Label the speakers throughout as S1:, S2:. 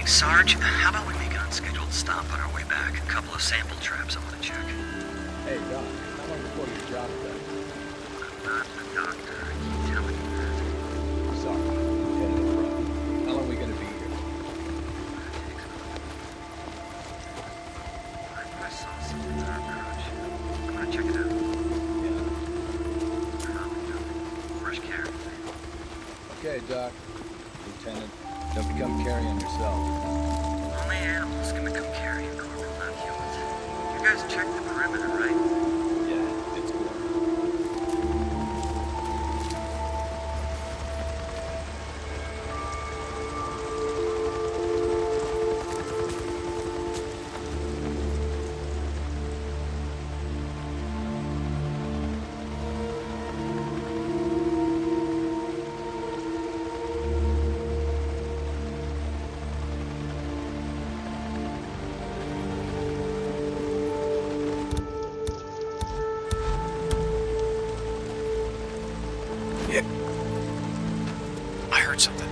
S1: Sarge, how about we make an unscheduled stop on our way back? A couple of sample traps I want to check.
S2: Hey, Doc, how long before your job done?
S1: I'm not a doctor. I keep telling you that.
S2: Sorry, I'm headed to front. How long are we gonna be here?
S1: I saw something in our garage. I'm gonna check it out.
S2: Yeah.
S1: Fresh carry.
S2: Okay, Doc. Lieutenant, don't become carrying yourself.
S1: Only animals can become carrion corpses, not humans. You guys checked the perimeter, right?
S2: Yeah, it's good.
S3: I heard something.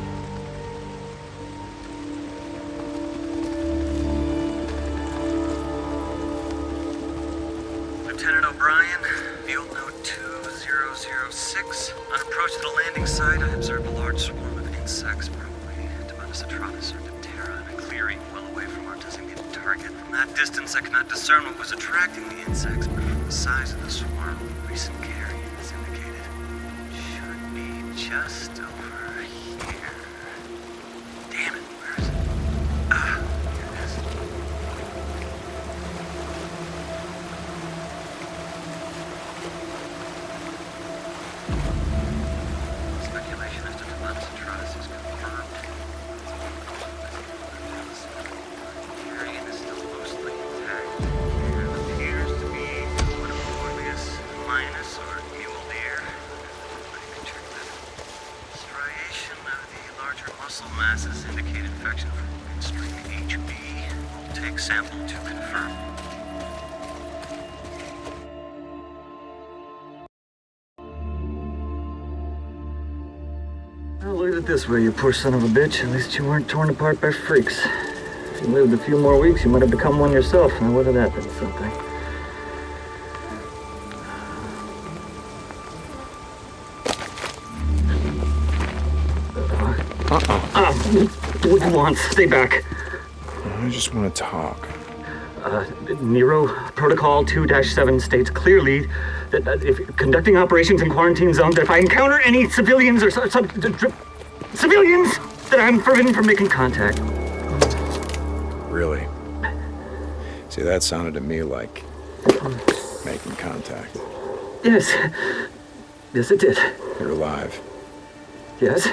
S1: Lieutenant O'Brien, field note 2006. On approach to the landing site, I observed a large swarm of insects, probably Atratus or Diptera, in a clearing well away from our designated target. From that distance, I could not discern what was attracting the insects, but from the size of the swarm, recent carry is indicated. Should be just over here. Damn it, where is it? Ah, here it is. Speculation as to Demonis Atratus is confirmed. Carrion is still mostly intact. There appears to be what Morbius minus or mule deer. I can check that. Striation of the larger muscle masses indicate infection from strain HB. We'll take sample to confirm. Well, look at it this way, you poor son of a bitch. At least you weren't torn apart by freaks. If you lived a few more weeks, you might have become one yourself. Now, would have that been something? What do you want? Stay back.
S3: I just want to talk.
S1: Nero Protocol 2-7 states clearly that if conducting operations in quarantine zones, that if I encounter any civilians or civilians, that I'm forbidden from making contact.
S3: Really? See, that sounded to me like making contact.
S1: Yes. Yes, it did.
S3: You're alive.
S1: Yes.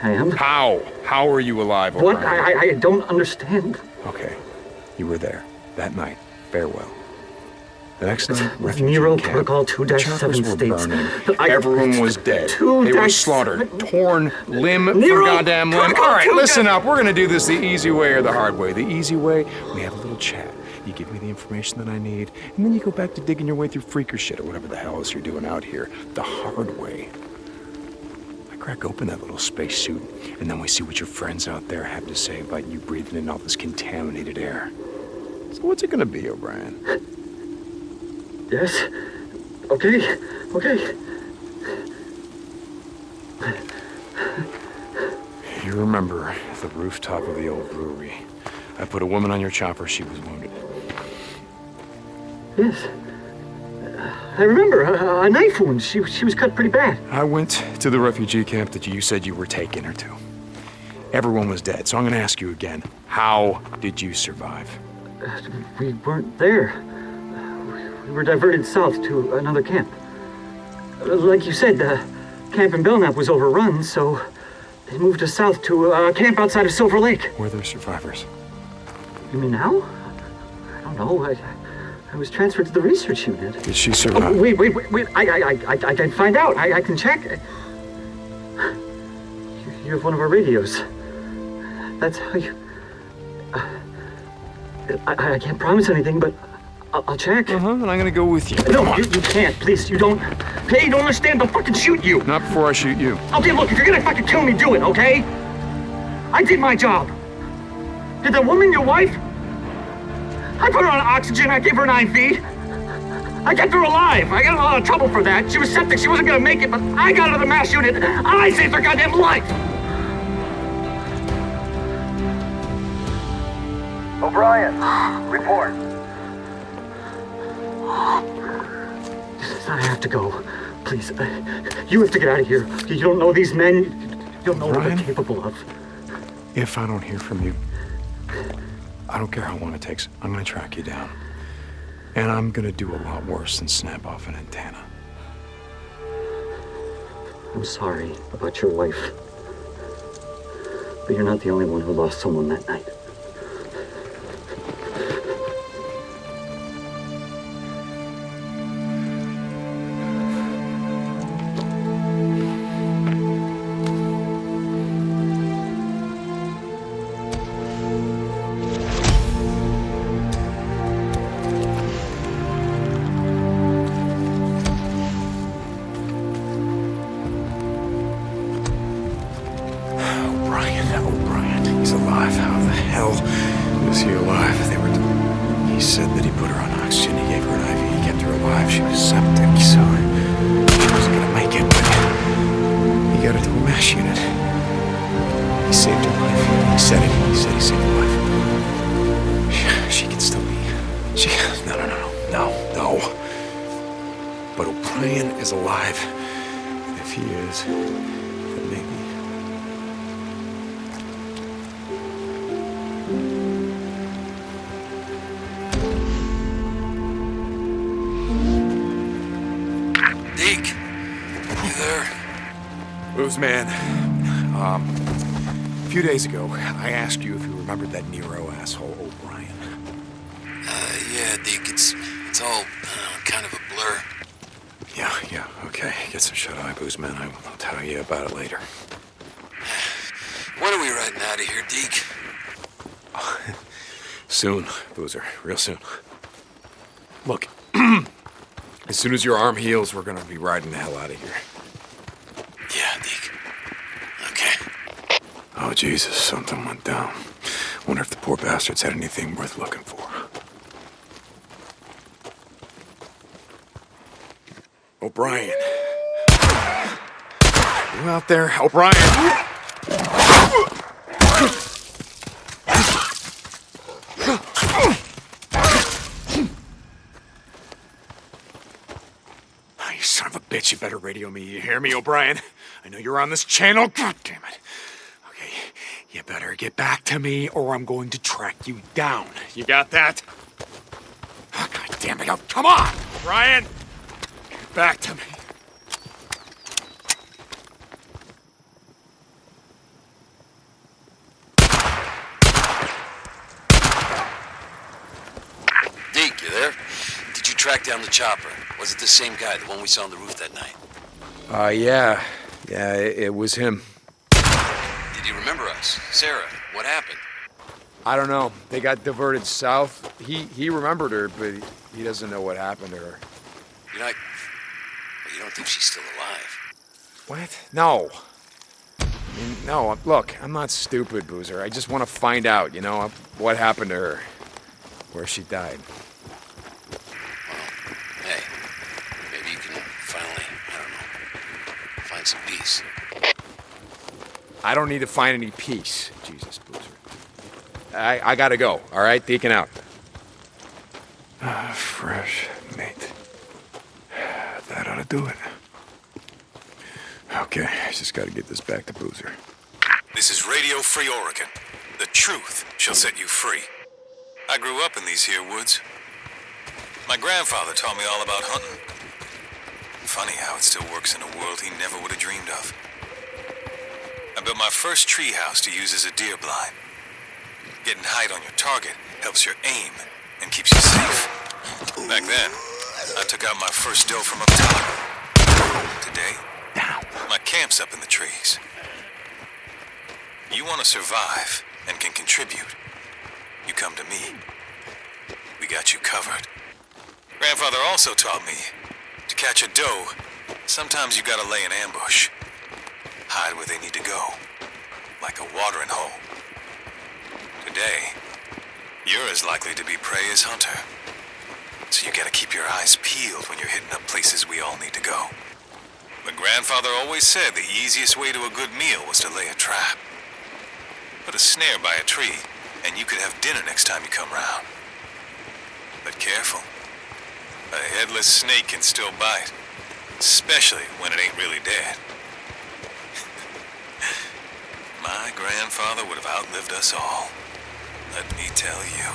S1: I am.
S3: How? How are you alive,
S1: What?
S3: O'Brien?
S1: I don't understand.
S3: Okay. You were there. That night. Farewell. The next night, refugee
S1: Nero
S3: camp.
S1: Protocol
S3: The
S1: 2-7
S3: choppers were
S1: states.
S3: burning.
S1: I-
S3: Everyone was dead. They were slaughtered. Torn limb for
S1: Nero
S3: goddamn limb.
S1: Protocol
S3: All right,
S1: 2-7.
S3: listen up. We're gonna do this the easy way or the hard way. The easy way, we have a little chat. You give me the information that I need, and then you go back to digging your way through freaker shit or whatever the hell else you're doing out here. The hard way. I crack open that little spacesuit, and then we see what your friends out there have to say about you breathing in all this contaminated air. So what's it gonna be, O'Brien?
S1: Yes. Okay. Okay.
S3: You remember the rooftop of the old brewery. I put a woman on your chopper. She was wounded.
S1: Yes. I remember a knife wound. She was cut pretty bad.
S3: I went to the refugee camp that you said you were taking her to. Everyone was dead, so I'm gonna ask you again. How did you survive?
S1: We weren't there. We were diverted south to another camp. Like you said, the camp in Belknap was overrun, so they moved us south to a camp outside of Silver Lake.
S3: Were there survivors?
S1: You mean now? I don't know. I was transferred to the research unit.
S3: Did she survive?
S1: Oh, wait. I can find out. I can check. You have one of our radios. That's how you... I can't promise anything, but I'll check.
S3: And I'm gonna go with you.
S1: No,
S3: Come on.
S1: you can't. Please, you don't... Hey, you don't understand. I'll fucking shoot you.
S3: Not before I shoot you.
S1: Okay, look, if you're gonna fucking kill me, do it, okay? I did my job.
S4: Did the woman your wife? I put her on oxygen, I gave her an IV. I kept her alive. I got in a lot of trouble for that. She was septic, she wasn't gonna make it, but I got her to the mass unit. I saved her goddamn life!
S5: O'Brien, report.
S4: I have to go. Please, you have to get out of here. You don't know these men. You don't know what they're capable of.
S3: If I don't hear from you, I don't care how long it takes. I'm gonna track you down. And I'm gonna do a lot worse than snap off an antenna.
S4: I'm sorry about your wife. But you're not the only one who lost someone that night.
S3: O'Brien, he's alive. How the hell is he alive? He said that he put her on oxygen, he gave her an IV, he kept her alive. She was septic, so she wasn't gonna make it, but he got her to a mass unit. He saved her life. He said he saved her life. She can still be. No. But O'Brien is alive. If he is, then maybe. Booze man, a few days ago, I asked you if you remembered that Nero asshole O'Brien.
S6: Yeah, Deke, it's all kind of a blur.
S3: Yeah, okay. Get some shut-eye, booze man. I'll tell you about it later.
S6: When are we riding out of here, Deke?
S3: Soon, Boozer. Real soon. Look, as soon as your arm heals, we're gonna be riding the hell out of here.
S6: Yeah, Deke. Okay.
S3: Oh, Jesus, something went down. Wonder if the poor bastards had anything worth looking for. O'Brien. You out there, O'Brien? You son of a bitch, you better radio me. You hear me, O'Brien? I know you're on this channel. God damn it. Okay, you better get back to me or I'm going to track you down. You got that? Oh, God damn it. Oh, come on, O'Brien. Get back to me.
S6: Deke, you there? Did you track down the chopper? Was it the same guy, the one we saw on the roof that night?
S3: Yeah, it was him.
S6: Did he remember us? Sarah, what happened?
S3: I don't know. They got diverted south. He remembered her, but he doesn't know what happened to her.
S6: You don't think she's still alive?
S3: What? No. I mean, no, look, I'm not stupid, Boozer. I just want to find out, what happened to her. Where she died.
S6: Hey, maybe you can finally, find some peace.
S3: I don't need to find any peace, Jesus, Boozer. I gotta go, all right? Deacon out. Fresh, mate. That ought to do it. Okay, I just gotta get this back to Boozer.
S7: This is Radio Free Oregon. The truth shall set you free. I grew up in these here woods. My grandfather taught me all about hunting. Funny how it still works in a world he never would have dreamed of. I built my first tree house to use as a deer blind. Getting height on your target helps your aim and keeps you safe. Back then, I took out my first doe from up top. Today, my camp's up in the trees. You want to survive and can contribute, you come to me. We got you covered. Grandfather also taught me to catch a doe, sometimes you gotta lay an ambush. Hide where they need to go, like a watering hole. To day, you're as likely to be prey as hunter. So you gotta keep your eyes peeled when you're hitting up places we all need to go. My grandfather always said the easiest way to a good meal was to lay a trap. Put a snare by a tree, and you could have dinner next time you come round. But careful. A headless snake can still bite, especially when it ain't really dead. My grandfather would have outlived us all. Let me tell you.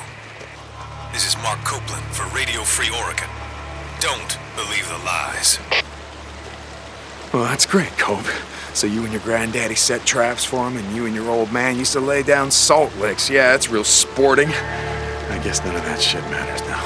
S7: This is Mark Copeland for Radio Free Oregon. Don't believe the lies.
S3: Well, that's great, Cope. So you and your granddaddy set traps for him, and you and your old man used to lay down salt licks. Yeah, that's real sporting. I guess none of that shit matters now.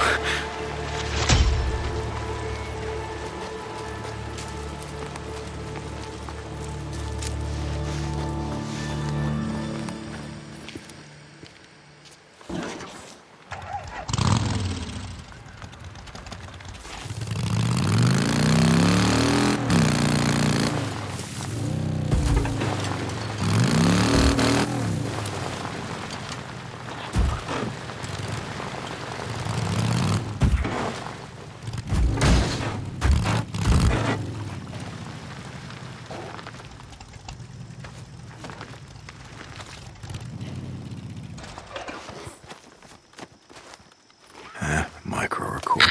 S3: Micro recorder.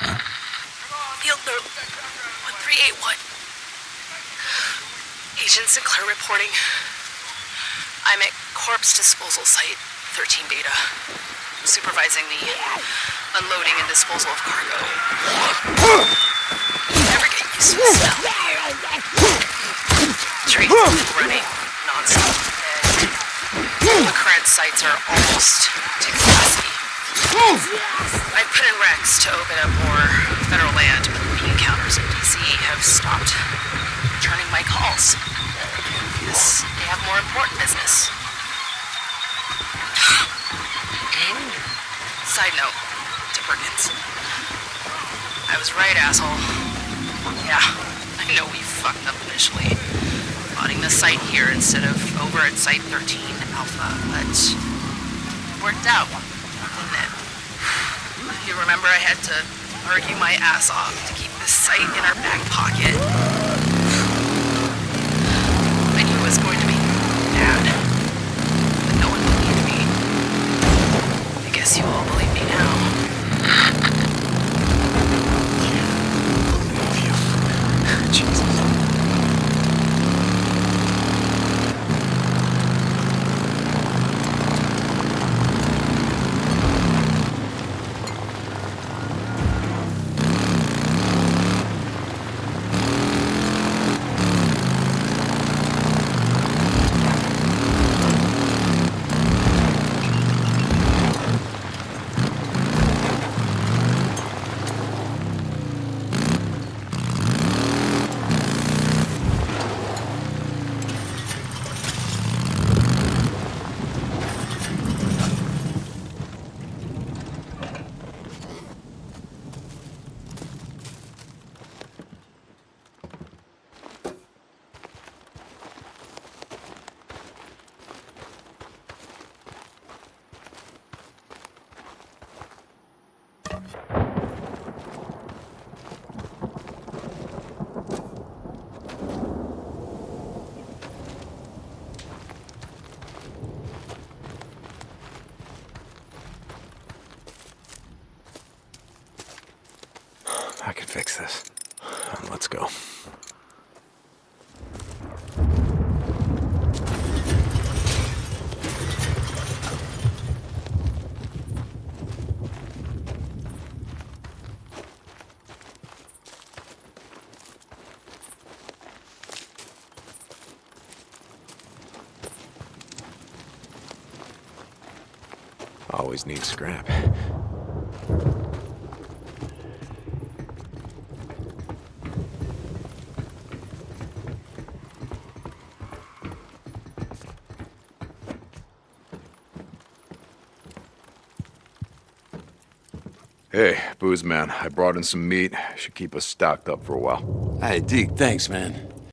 S3: Huh?
S8: Field note 1381. Agent Sinclair reporting. I'm at corpse disposal site 13 Beta, supervising the unloading and disposal of cargo. Never get used to the smell. Trains running non-stop, and the current sites are almost to capacity. I put in Rex to open up more federal land, but the encounters in DC have stopped returning my calls. Because they have more important business. Side note to Perkins. I was right, asshole. Yeah, I know we fucked up initially. Plotting the site here instead of over at Site 13 Alpha, but it worked out, didn't it? You remember I had to argue my ass off to keep this site in our back pocket. I knew it was going to be bad, but no one believed me. I guess you all believe me now.
S3: Jesus. I can fix this. Let's go. Always need scrap. Hey, booze man, I brought in some meat. Should keep us stocked up for a while.
S9: Hey, Deke, thanks, man.